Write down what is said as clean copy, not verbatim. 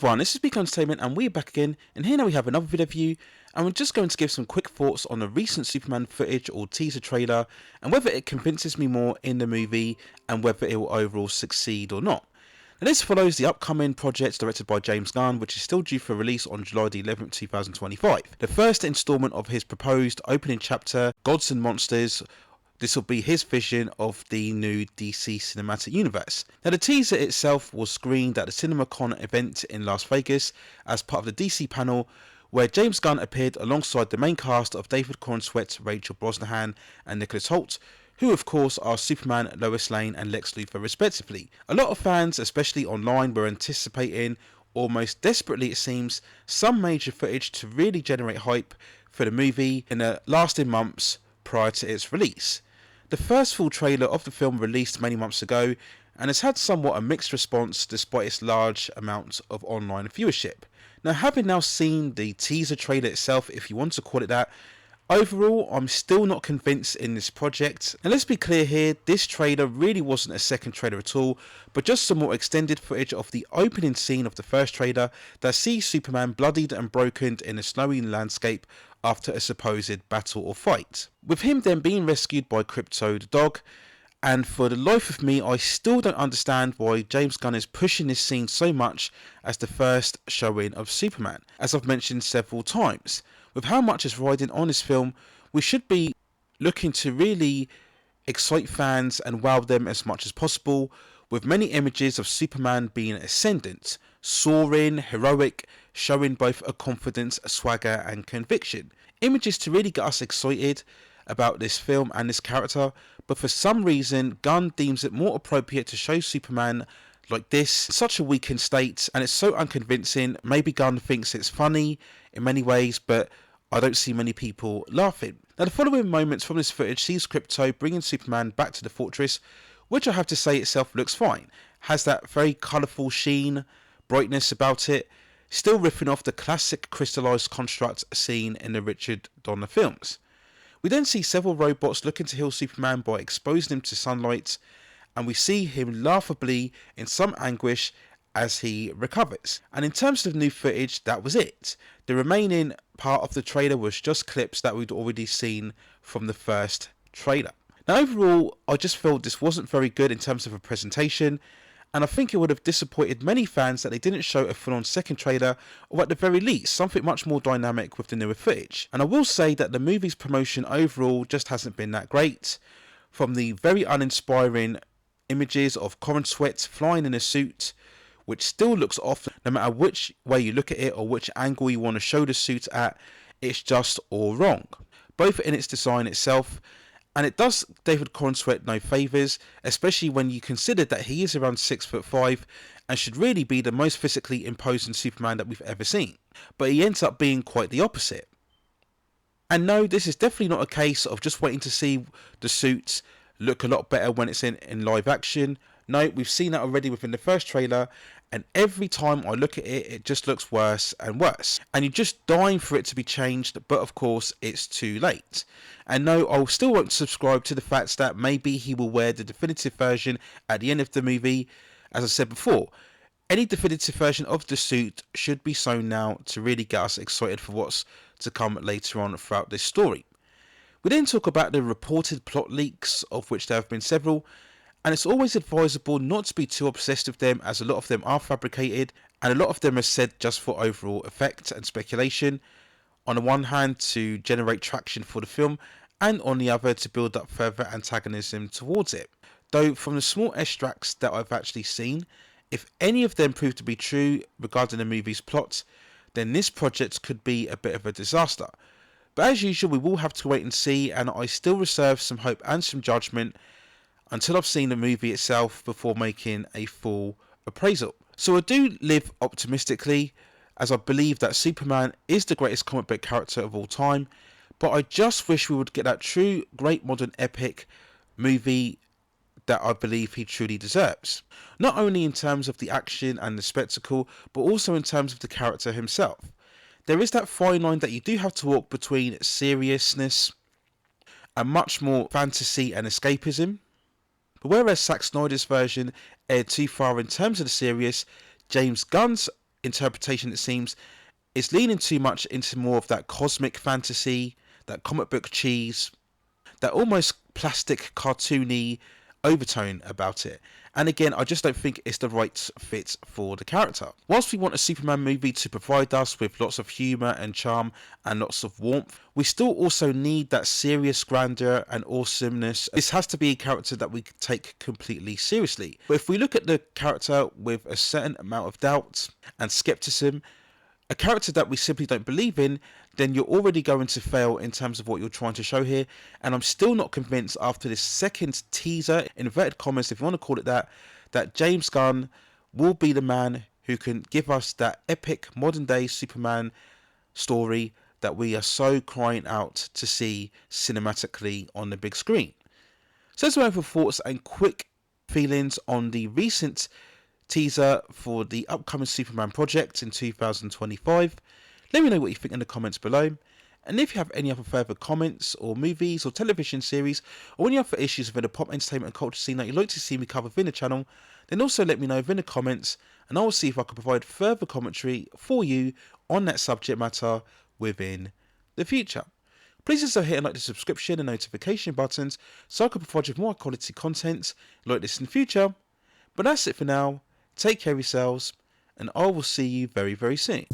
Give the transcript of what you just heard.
everyone, this is Big Entertainment and we're back again, and here now we have another video review, and we're just going to give some quick thoughts on the recent Superman footage or teaser trailer and whether it convinces me more in the movie and whether it will overall succeed or not. Now, this follows the upcoming project directed by James Gunn, which is still due for release on July the 11th, 2025. The first installment of his proposed opening chapter, Gods and Monsters. This will be his vision of the new DC cinematic universe. Now, the teaser itself was screened at the CinemaCon event in Las Vegas as part of the DC panel, where James Gunn appeared alongside the main cast of David Corenswet, Rachel Brosnahan and Nicholas Hoult, who of course are Superman, Lois Lane and Lex Luthor respectively. A lot of fans, especially online, were anticipating, almost desperately it seems, some major footage to really generate hype for the movie in the lasting months prior to its release. The first full trailer of the film released many months ago and has had somewhat a mixed response despite its large amount of online viewership. Now, having now seen the teaser trailer itself, if you want to call it that, overall I'm still not convinced in this project. And let's be clear here, this trailer really wasn't a second trailer at all, but just some more extended footage of the opening scene of the first trailer that sees Superman bloodied and broken in a snowy landscape after a supposed battle or fight, with him then being rescued by Crypto the dog. And for the life of me, I still don't understand why James Gunn is pushing this scene so much as the first showing of Superman. As I've mentioned several times, with how much is riding on this film, we should be looking to really excite fans and wow them as much as possible, with many images of Superman being ascendant, soaring, heroic, showing both a confidence, a swagger and conviction. Images to really get us excited about this film and this character, but for some reason Gunn deems it more appropriate to show Superman like this in such a weakened state, and it's so unconvincing. Maybe Gunn thinks it's funny in many ways, but I don't see many people laughing. Now, the following moments from this footage sees Crypto bringing Superman back to the fortress, which I have to say itself looks fine. Has that very colourful sheen, brightness about it, still riffing off the classic crystallised construct seen in the Richard Donner films. We then see several robots looking to heal Superman by exposing him to sunlight, and we see him laughably in some anguish as he recovers. And in terms of new footage, that was it. The remaining part of the trailer was just clips that we'd already seen from the first trailer. Now, overall, I just felt this wasn't very good in terms of a presentation, and I think it would have disappointed many fans that they didn't show a full-on second trailer, or at the very least something much more dynamic with the newer footage. And I will say that the movie's promotion overall just hasn't been that great, from the very uninspiring images of Corenswet flying in a suit, which still looks off no matter which way you look at it or which angle you want to show the suit at. It's just all wrong, both in its design itself, and it does David Corenswet no favours, especially when you consider that he is around 6'5" and should really be the most physically imposing Superman that we've ever seen. But he ends up being quite the opposite. And no, this is definitely not a case of just waiting to see the suits look a lot better when it's in live action. No, we've seen that already within the first trailer, and every time I look at it, it just looks worse and worse. And you're just dying for it to be changed, but of course it's too late. And no, I still won't subscribe to the fact that maybe he will wear the definitive version at the end of the movie. As I said before, any definitive version of the suit should be shown now to really get us excited for what's to come later on throughout this story. We then talk about the reported plot leaks, of which there have been several, and it's always advisable not to be too obsessed with them, as a lot of them are fabricated and a lot of them are said just for overall effect and speculation, on the one hand to generate traction for the film, and on the other to build up further antagonism towards it. Though from the small extracts that I've actually seen, if any of them prove to be true regarding the movie's plot, then this project could be a bit of a disaster. But as usual, we will have to wait and see, and I still reserve some hope and some judgment until I've seen the movie itself before making a full appraisal. So I do live optimistically, as I believe that Superman is the greatest comic book character of all time, but I just wish we would get that true great modern epic movie that I believe he truly deserves. Not only in terms of the action and the spectacle, but also in terms of the character himself. There is that fine line that you do have to walk between seriousness and much more fantasy and escapism. But whereas Zack Snyder's version aired too far in terms of the serious, James Gunn's interpretation, it seems. It's leaning too much into more of that cosmic fantasy, that comic book cheese, that almost plastic cartoony overtone about it. And again, I just don't think it's the right fit for the character. Whilst we want a Superman movie to provide us with lots of humour and charm and lots of warmth, we still also need that serious grandeur and awesomeness. This has to be a character that we take completely seriously. But if we look at the character with a certain amount of doubt and skepticism, a character that we simply don't believe in, then you're already going to fail in terms of what you're trying to show here. And I'm still not convinced after this second teaser, inverted commas if you want to call it that James Gunn will be the man who can give us that epic modern day Superman story that we are so crying out to see cinematically on the big screen. So that's my thoughts and quick feelings on the recent teaser for the upcoming Superman project in 2025. Let me know what you think in the comments below. And if you have any other further comments or movies or television series or any other issues within the pop entertainment and culture scene that you'd like to see me cover within the channel, then also let me know within the comments and I will see if I can provide further commentary for you on that subject matter within the future. Please also hit and like the subscription and notification buttons so I can provide you with more quality content like this in the future. But that's it for now. Take care of yourselves, and I will see you very, very soon.